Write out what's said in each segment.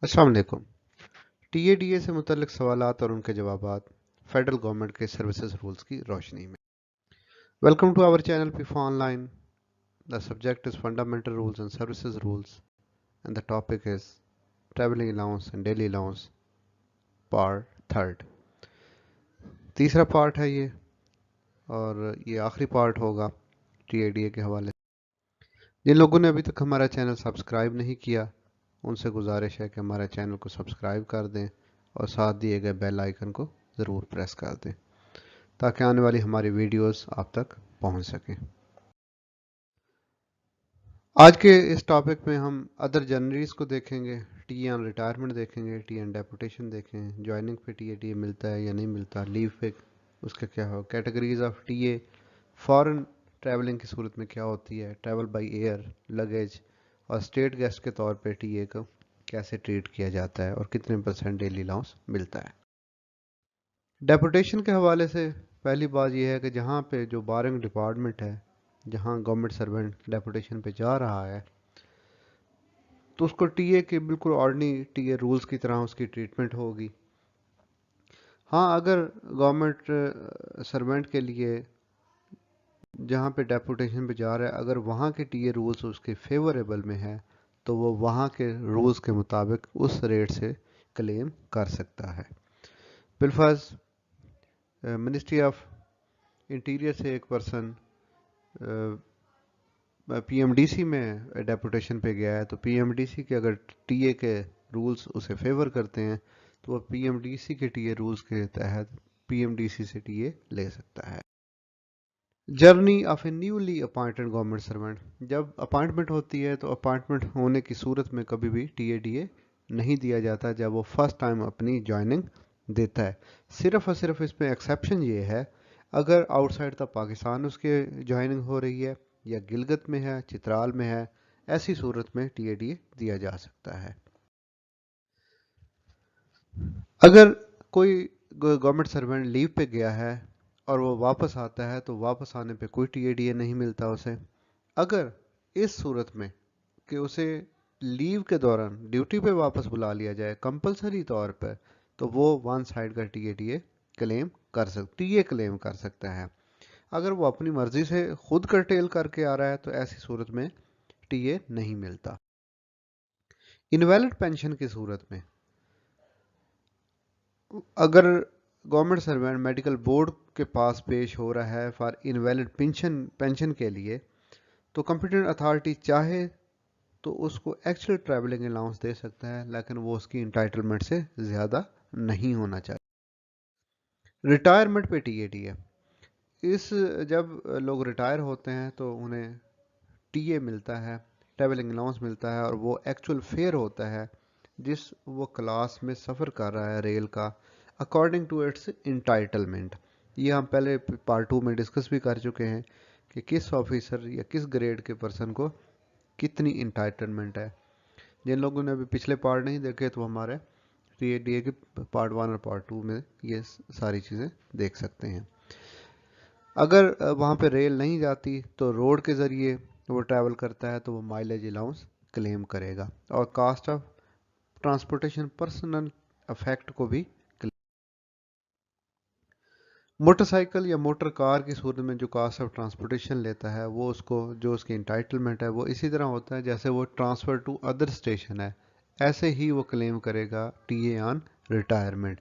अस्सलाम वालेकुम। टीएडीए से मुतल्लिक सवालात और उनके जवाबात फेडरल गवर्नमेंट के सर्विसेज रूल्स की रोशनी में। वेलकम टू आवर चैनल पीफा online. The subject is fundamental rules and services rules and the topic is travelling allowance and daily allowance part third. तीसरा पार्ट है ये, और ये आखिरी पार्ट होगा टीएडीए के हवाले से। जिन लोगों ने अभी तक हमारा चैनल सब्सक्राइब नहीं किया, उनसे गुजारिश है कि हमारे चैनल को सब्सक्राइब कर दें और साथ दिए गए बेल आइकन को ज़रूर प्रेस कर दें ताकि आने वाली हमारी वीडियोस आप तक पहुंच सकें। आज के इस टॉपिक में हम अदर जनरलीज को देखेंगे, टी ऑन रिटायरमेंट देखेंगे, टी ऑन डेपुटेशन देखें, ज्वाइनिंग पे टी मिलता है या नहीं मिलता, लीव पे उसका क्या हो, categories of T, foreign travelling की सूरत में क्या होती है, ट्रैवल बाय एयर, लगेज, और स्टेट गेस्ट के तौर पे टीए को कैसे ट्रीट किया जाता है और कितने % डेली अलाउंस मिलता है। डेपुटेशन के हवाले से पहली बात यह है कि जहाँ पे जो बारिंग डिपार्टमेंट है, जहाँ गवर्नमेंट सर्वेंट डेपुटेशन पे जा रहा है, तो उसको टीए के बिल्कुल ऑर्डिनरी टीए रूल्स की तरह उसकी ट्रीटमेंट होगी। हाँ, अगर गवर्नमेंट सर्वेंट के लिए जहाँ पे डेपुटेशन पे जा रहा है, अगर वहाँ के टीए रूल्स उसके फेवरेबल में है तो वो वहाँ के रूल्स के मुताबिक उस रेट से क्लेम कर सकता है। बिलफर्ज मिनिस्ट्री ऑफ इंटीरियर से एक पर्सन पीएमडीसी में डेपुटेशन पे गया है, तो पीएमडीसी के अगर टीए के रूल्स उसे फेवर करते हैं तो वह पीएमडीसी के टीए रूल्स के तहत पीएमडीसी से टीए ले सकता है। Journey of A newly appointed government servant, जब अपॉइंटमेंट होती है तो अपॉइंटमेंट होने की सूरत में कभी भी टीए नहीं दिया जाता जब वो फर्स्ट टाइम अपनी ज्वाइनिंग देता है। सिर्फ और सिर्फ इसमें एक्सेप्शन ये है, अगर आउटसाइड द पाकिस्तान उसके ज्वाइनिंग हो रही है या गिलगित में है, चित्राल में है, ऐसी सूरत में टीएडीए दिया जा सकता है। अगर कोई गवर्नमेंट सर्वेंट लीव पे गया है और वो वापस आता है तो वापस आने पे कोई टीएडीए नहीं मिलता उसे। अगर इस सूरत में कि उसे लीव के दौरान ड्यूटी पे वापस बुला लिया जाए कंपलसरी तौर पर, तो वो वन साइड का टीए क्लेम कर सकता है। अगर वो अपनी मर्जी से खुद कर्टेल करके आ रहा है तो ऐसी सूरत में टीए नहीं मिलता। इनवैलिड पेंशन की सूरत में अगर गवर्नमेंट सर्वेंट मेडिकल बोर्ड के पास पेश हो रहा है फॉर इनवैलिड पेंशन के लिए, तो कंपिटेंट अथॉरिटी चाहे तो उसको एक्चुअल ट्रैवलिंग अलाउंस दे सकता है, लेकिन वो उसकी इंटाइटलमेंट से ज़्यादा नहीं होना चाहिए। रिटायरमेंट पे टीए इस जब लोग रिटायर होते हैं तो उन्हें टीए मिलता है, ट्रैवलिंग अलाउंस मिलता है, और वो एक्चुअल फेयर होता है जिस वो क्लास में सफ़र कर रहा है रेल का, अकॉर्डिंग टू इट्स इंटाइटलमेंट। ये हम पहले पार्ट 2 में डिस्कस भी कर चुके हैं कि किस ऑफिसर या किस ग्रेड के पर्सन को कितनी इंटाइटलमेंट है। जिन लोगों ने अभी पिछले पार्ट नहीं देखे तो हमारे टीएडीए के पार्ट 1 और पार्ट 2 में ये सारी चीज़ें देख सकते हैं। अगर वहाँ पे रेल नहीं जाती तो रोड के ज़रिए वो ट्रैवल करता है तो वो माइलेज अलाउंस क्लेम करेगा, और cost of transportation personal effect को भी। मोटरसाइकिल या मोटर कार की सूरत में जो कास्ट ऑफ ट्रांसपोर्टेशन लेता है वो उसको जो उसकी इंटाइटलमेंट है वो इसी तरह होता है जैसे वो ट्रांसफ़र टू अदर स्टेशन है, ऐसे ही वो क्लेम करेगा टीए ऑन रिटायरमेंट।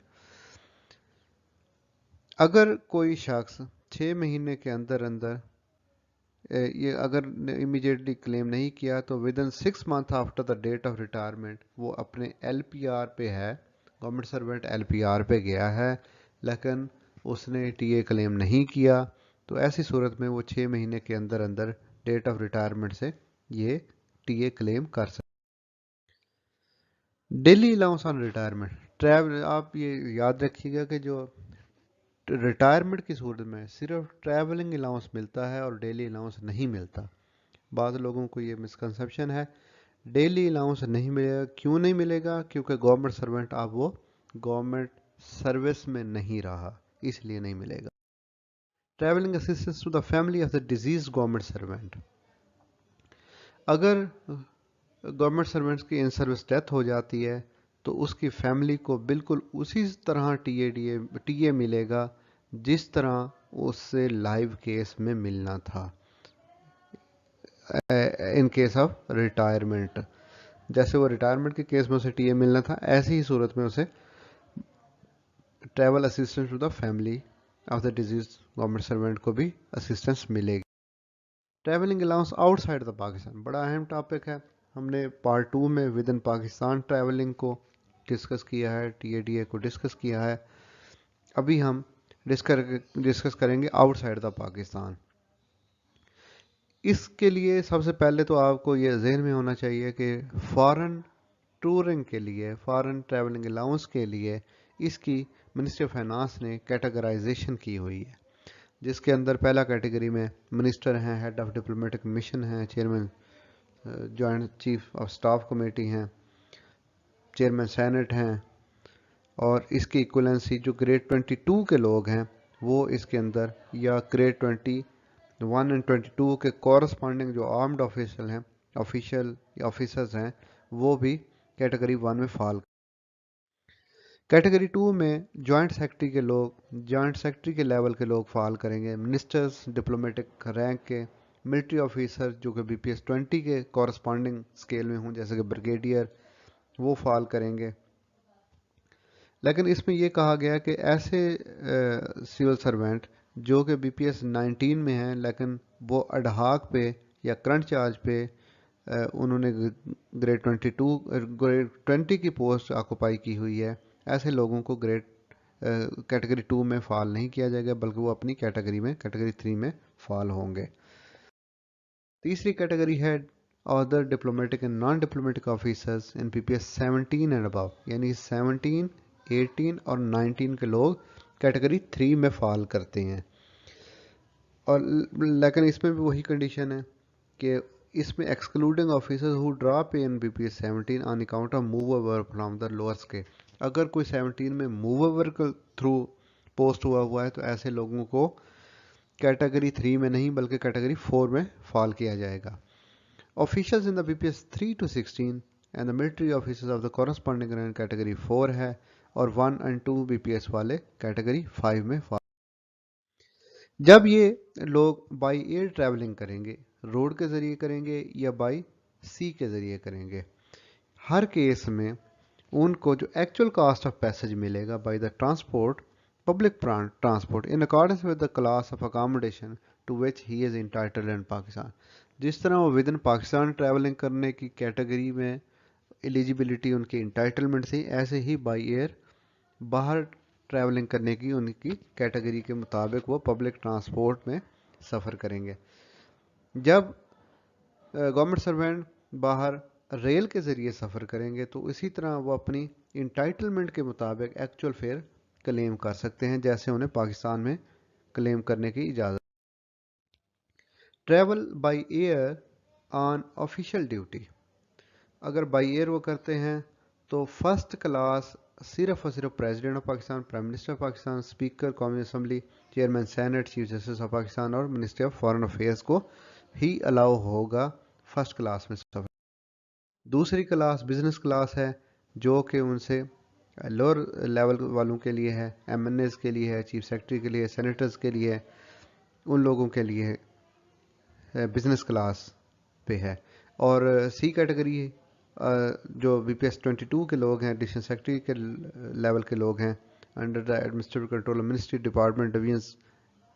अगर कोई शख्स 6 महीने के अंदर अंदर ये अगर इमीडिएटली क्लेम नहीं किया तो within 6 month after the date of retirement वो अपने एलपीआर पे है, गवर्नमेंट सर्वेंट एलपीआर पे गया है लेकिन उसने टीए क्लेम नहीं किया, तो ऐसी सूरत में वो 6 महीने के अंदर अंदर डेट ऑफ रिटायरमेंट से ये टीए क्लेम कर सकते। Daily allowance on retirement travel, आप ये याद रखिएगा कि जो रिटायरमेंट की सूरत में सिर्फ ट्रैवलिंग अलाउंस मिलता है और डेली अलाउंस नहीं मिलता। बाद लोगों को ये मिसकंसेप्शन है, डेली अलाउंस नहीं मिलेगा। क्यों नहीं मिलेगा? क्योंकि गवर्नमेंट सर्वेंट अब वो गवर्नमेंट सर्विस में नहीं रहा, इसलिए नहीं मिलेगा। Travelling assistance to the family of the deceased government servant, अगर गवर्नमेंट सर्वेंट्स की इन सर्विस डेथ हो जाती है تو اس کی فیملی کو بالکل اسی طرح ٹی اے ملے گا جس طرح اس سے لائیو کیس میں ملنا تھا ان کیس آف ریٹائرمنٹ. جیسے وہ ریٹائرمنٹ کے کیس میں اسے ٹی اے ملنا تھا، ایسی ہی صورت میں اسے travel assistance to the family of the deceased government servant کو بھی اسسٹنس ملے گی. Travelling allowance outside the Pakistan بڑا اہم ٹاپک ہے. ہم نے پارٹ 2 میں ود ان پاکستان ٹریولنگ کو ڈسکس کیا ہے، ٹی اے کو ڈسکس کیا ہے. ابھی ہم ڈسکس کریں گے آؤٹ سائڈ دا پاکستان. اس کے لیے سب سے پہلے تو آپ کو یہ ذہن میں ہونا چاہیے کہ فارن ٹورنگ کے لیے، فارن ٹریولنگ الاؤنس کے لیے اس کی منسٹری آف فائنانس نے کیٹاگرائزیشن کی ہوئی ہے، جس کے اندر پہلا کیٹیگری میں منسٹر ہیں، ہیڈ آف ڈپلومیٹک مشن ہیں، chairman joint chief of staff committee ہیں، چیئرمین سینٹ ہیں، اور اس کی ایکولنسی جو گریڈ 22 کے لوگ ہیں وہ اس کے اندر، یا گریڈ 21 اینڈ 22 کے کورسپونڈنگ جو آرمڈ آفیسرز ہیں وہ بھی کیٹیگری 1 میں فال. کیٹیگری 2 میں جوائنٹ سیکرٹری کے لیول کے لوگ فال کریں گے. منسٹرز ڈپلومیٹک رینک کے، ملٹری آفیسر جو کہ BPS 20 کے کورسپونڈنگ اسکیل میں ہوں جیسے کہ بریگیڈیئر، وہ فال کریں گے. لیکن اس میں یہ کہا گیا کہ ایسے سول سروینٹ جو کہ BPS 19 میں ہیں لیکن وہ اڈہاک پہ یا کرنٹ چارج پہ انہوں نے گریڈ 20 کی پوسٹ آکوپائی کی ہوئی ہے، ایسے لوگوں کو کیٹیگری 2 میں فال نہیں کیا جائے گا، بلکہ وہ اپنی کیٹیگری 3 میں فال ہوں گے. تیسری کیٹیگری ہے other diplomatic and non diplomatic officers in BPS 17 and above, یعنی 17، 18 اور 19 کے لوگ کیٹیگری 3 میں فال کرتے ہیں. اور لیکن اس میں بھی وہی کنڈیشن ہے کہ اس میں excluding officers who drop in BPS 17 on account of move over from the lower scale. اگر کوئی 17 میں موو اوور کے تھرو پوسٹ ہوا ہے تو ایسے لوگوں کو کیٹیگری 3 میں نہیں بلکہ کیٹیگری 4 میں فال کیا جائے گا. Officials in the BPS 3 to 16 and the military officers of the corresponding rank category 4 ہے، اور 1 اینڈ 2 BPS والے کیٹیگری 5 میں فال. جب یہ لوگ بائی ایئر ٹریولنگ کریں گے، روڈ کے ذریعے کریں گے یا بائی سی کے ذریعے کریں گے، ہر کیس میں ان کو جو ایکچوئل کاسٹ آف پیسج ملے گا by the transport, public transport in accordance with the class of accommodation to which he is entitled in Pakistan. جس طرح وہ ود ان پاکستان ٹریولنگ کرنے کی کیٹیگری میں ایلیجیبلٹی ان کی انٹائٹلمنٹ تھی، ایسے ہی بائی ایئر باہر ٹریولنگ کرنے کی ان کی کیٹیگری کے مطابق وہ پبلک ٹرانسپورٹ میں سفر کریں گے. جب گورنمنٹ سروینٹ باہر ریل کے ذریعے سفر کریں گے تو اسی طرح وہ اپنی انٹائٹلمنٹ کے مطابق ایکچوئل فیئر کلیم کر سکتے ہیں جیسے انہیں پاکستان میں کلیم کرنے کی اجازت. Travel by air on official duty, اگر بائی ایئر وہ کرتے ہیں تو فرسٹ کلاس صرف اور صرف president of Pakistan, prime minister of Pakistan, speaker قومی assembly, chairman senate, chief justice of Pakistan اور منسٹری آف فارن افیئرس کو ہی الاؤ ہوگا فرسٹ کلاس میں سفر. دوسری کلاس بزنس کلاس ہے جو کہ ان سے لوور لیول والوں کے لیے ہے، MNAs کے لیے ہے، چیف سیکرٹری کے لیے، سینیٹرز کے لیے، ان لوگوں کے لیے بزنس کلاس پہ ہے. اور سی کیٹیگری جو BPS 22 کے لوگ ہیں، ایڈیشنل سیکرٹری کے لیول کے لوگ ہیں، under the administrative control ministry department divisions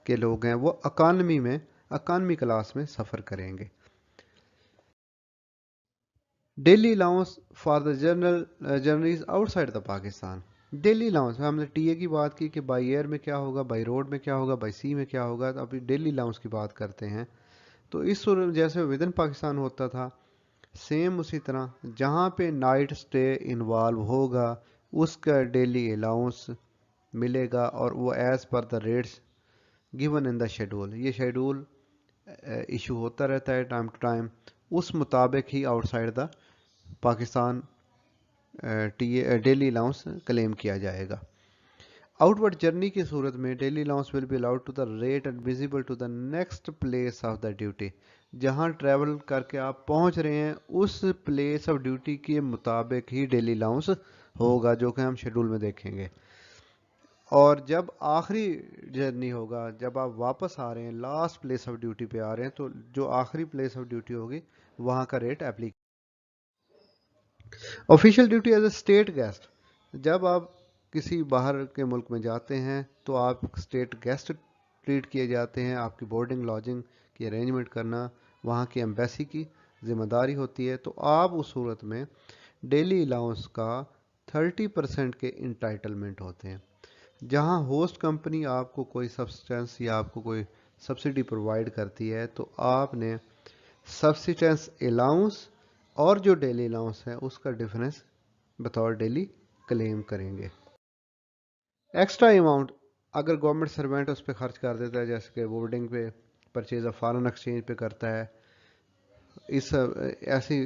کے لوگ ہیں، وہ اکانومی کلاس میں سفر کریں گے. Daily allowance for the journeys outside the Pakistan. Daily allowance ہم نے ٹی اے کی بات کی کہ بائی ایئر میں کیا ہوگا، بائی روڈ میں کیا ہوگا، بائی سی میں کیا ہوگا. تو ابھی ڈیلی الاؤنس کی بات کرتے ہیں. تو اس صورت جیسے ود ان پاکستان ہوتا تھا، سیم اسی طرح جہاں پہ نائٹ سٹے انوالو ہوگا اس کا ڈیلی الاؤنس ملے گا، اور وہ as per the rates given in the schedule. یہ شیڈول ایشو ہوتا رہتا ہے ٹائم ٹو ٹائم، اس مطابق ہی outside the Pakistan daily allowance claim کیا جائے گا. आउटवर्ड जर्नी की सूरत में daily allowance will be allowed to the rate and visible to the next place of the duty. जहां ट्रैवल करके आप पहुंच रहे हैं उस प्लेस ऑफ ड्यूटी के मुताबिक ही डेली अलाउंस होगा, जो कि हम शेड्यूल में देखेंगे। और जब आखिरी जर्नी होगा, जब आप वापस आ रहे हैं, लास्ट प्लेस ऑफ ड्यूटी पे आ रहे हैं, तो जो आखिरी प्लेस ऑफ ड्यूटी होगी वहां का rate applicable. Official duty as a state guest, जब आप किसी बाहर के मुल्क में जाते हैं तो आप स्टेट गेस्ट ट्रीट किए जाते हैं। आपकी बोर्डिंग लॉजिंग की अरेंजमेंट करना वहाँ की एम्बेसी की जिम्मेदारी होती है। तो आप उस सूरत में डेली अलाउंस का 30% के इंटाइटलमेंट होते हैं। जहाँ होस्ट कंपनी आपको कोई सब्सटेंस या आपको कोई सब्सिडी प्रोवाइड करती है तो आपने सब्सिटेंस अलाउंस और जो डेली अलाउंस है उसका डिफरेंस बतौर डेली क्लेम करेंगे। एक्स्ट्रा अमाउंट अगर गवर्नमेंट सर्वेंट उस पर खर्च कर देता है, जैसे कि बोर्डिंग पे, परचेज ऑफ फॉरेन एक्सचेंज पे करता है, इस ऐसी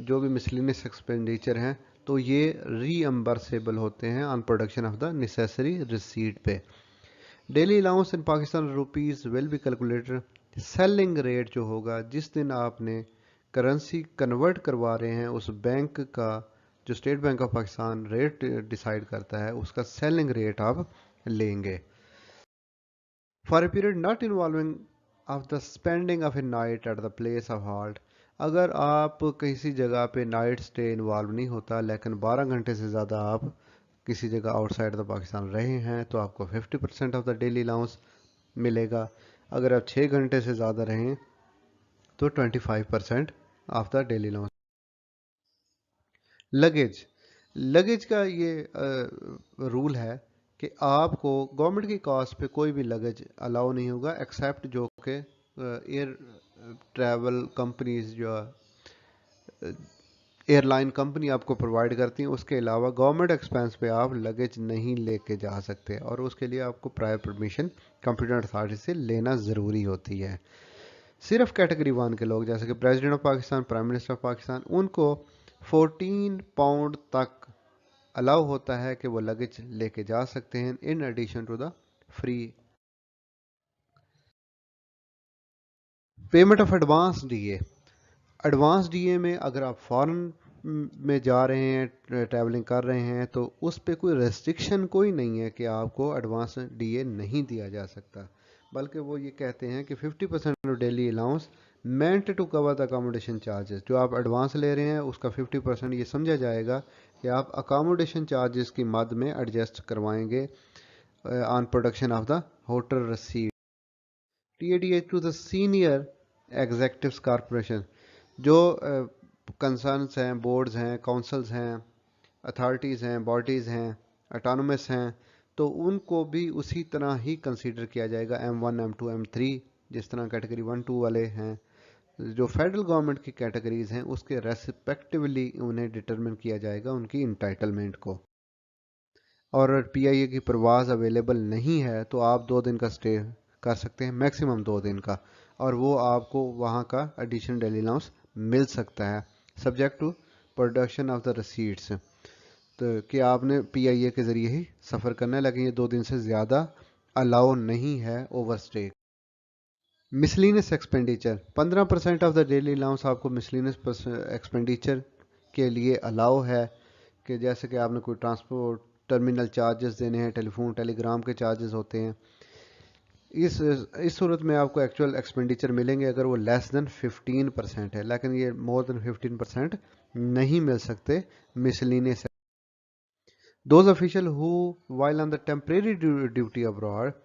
जो भी मिसलिनियस एक्सपेंडिचर हैं, तो ये रीएम्बर्सेबल होते हैं on production of the necessary receipt पे। Daily allowance in Pakistan rupees will be calculated. Selling rate जो होगा, जिस दिन आपने करेंसी कन्वर्ट करवा रहे हैं, उस बैंक का जो state bank of Pakistan rate decide करता है, उसका सेलिंग रेट आप लेंगे। For a period not involving of the spending of A night at the place of halt, अगर आप किसी जगह पे नाइट स्टे इन्वॉल्व नहीं होता लेकिन 12 घंटे से ज़्यादा आप किसी जगह आउटसाइड द पाकिस्तान रहे हैं तो आपको 50% ऑफ द डेली अलाउंस मिलेगा। अगर आप 6 घंटे से ज़्यादा रहें तो 25% of the daily allowance. Luggage, luggage का ये रूल है कि आपको गवर्नमेंट की कॉस्ट पे कोई भी लगेज अलाउ नहीं होगा, एक्सेप्ट जो कि एयर ट्रैवल कंपनीज जो एयरलाइन कंपनी आपको प्रोवाइड करती हैं, उसके अलावा गवर्नमेंट एक्सपेंस पे आप लगेज नहीं लेके जा सकते और उसके लिए आपको प्रायर परमिशन कंप्यूटर अथॉरिटी से लेना ज़रूरी होती है। सिर्फ कैटेगरी 1 के लोग जैसे कि president of Pakistan, prime minister of Pakistan, उनको 14 पाउंड तक अलाउ होता है कि वो लगेज लेके जा सकते हैं in addition to the free payment of advance DA. Advance DA में अगर आप फॉरेन में जा रहे हैं, ट्रैवलिंग कर रहे हैं, तो उस पर कोई रेस्ट्रिक्शन कोई नहीं है कि आपको एडवांस डीए नहीं दिया जा सकता, बल्कि वो ये कहते हैं कि 50% of daily allowance meant to cover the accommodation charges. जो आप एडवांस ले रहे हैं उसका 50% ये समझा जाएगा कि आप अकोमोडेशन चार्जेस की मद में एडजस्ट करवाएंगे on production of the hotel रसीद। TA DA to the senior executives corporation, जो कंसर्न्स हैं, बोर्ड्स हैं, काउंसल्स हैं, अथॉरिटीज़ हैं, बॉडीज़ हैं, ऑटोनमस हैं, तो उनको भी उसी तरह ही कंसीडर किया जाएगा। M1, M2, M3 जिस तरह कैटेगरी 1, 2 वाले हैं, जो फेडरल गवर्नमेंट की कैटेगरीज हैं उसके रेस्पेक्टिवली उन्हें डिटरमिन किया जाएगा उनकी इंटाइटलमेंट को। और पीआईए की परवाज़ अवेलेबल नहीं है तो आप 2 दिन का स्टे कर सकते हैं, मैक्सिमम 2 दिन का, और वो आपको वहाँ का एडिशनल डेली अलाउंस मिल सकता है subject to production of the receipts. तो कि आपने पीआईए के ज़रिए ही सफ़र करना है, लेकिन ये 2 दिन से ज़्यादा अलाउ नहीं है over stay. Miscellaneous expenditure, 15% of the daily allowance आपको मिसलिनियस एक्सपेंडिचर के लिए अलाउ है, कि जैसे कि आपने कोई ट्रांसपोर्ट टर्मिनल चार्जेस देने हैं, टेलीफोन टेलीग्राम के चार्जेस होते हैं। इस सूरत में आपको एक्चुअल एक्सपेंडिचर मिलेंगे अगर वो लेस देन 15% है, लेकिन ये मोर देन 15% नहीं मिल सकते miscellaneous. Those officials who, while on the temporary duty abroad,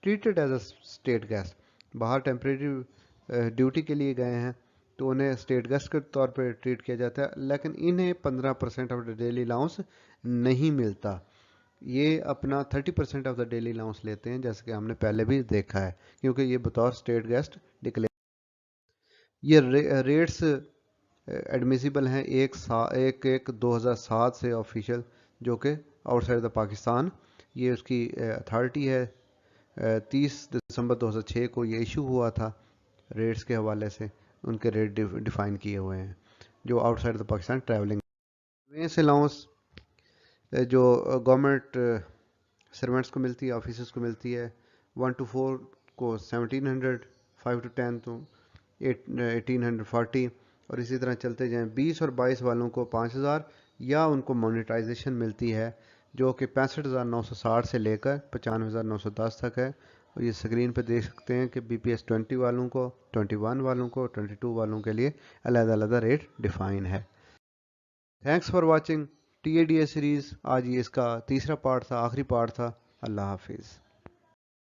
treated as a state guest, बाहर टेम्परेरी ड्यूटी के लिए गए हैं तो उन्हें स्टेट गेस्ट के तौर पे ट्रीट किया जाता है, लेकिन इन्हें 15% ऑफ द डेली अलाउंस नहीं मिलता। ये अपना 30% ऑफ द डेली अलाउंस लेते हैं, जैसे कि हमने पहले भी देखा है, क्योंकि ये बतौर स्टेट गेस्ट डिक्लेयर। ये रेट्स एडमिसिबल हैं एक 2007 से ऑफिशियल, जो कि आउटसाइड द पाकिस्तान ये उसकी अथॉरिटी है। 30 दिसंबर 2006 को ये इशू हुआ था। रेट्स के हवाले से उनके रेट डिफाइन किए हुए हैं जो आउटसाइड द पाकिस्तान ट्रैवलिंग। वेस अलाउंस जो गवर्नमेंट سرونٹس کو ملتی ہے، آفیسرز کو ملتی ہے 1 to 4 کو 1700، 5 to 10 تو 1840، اور اسی طرح چلتے جائیں 20 اور 22 والوں کو 5000 یا ان کو مونیٹائزیشن ملتی ہے جو کہ 65,960 سے لے کر 95,910 تک ہے. اور یہ سکرین پہ دیکھ سکتے ہیں کہ بی پی ایس 20 والوں کو، 21 والوں کو، 22 والوں کے لیے علیحدہ علیحدہ ریٹ ڈیفائن ہے. Thanks for watching T A D a series. آج یہ اس کا تیسرا پارٹ تھا، آخری پارٹ تھا. اللہ حافظ.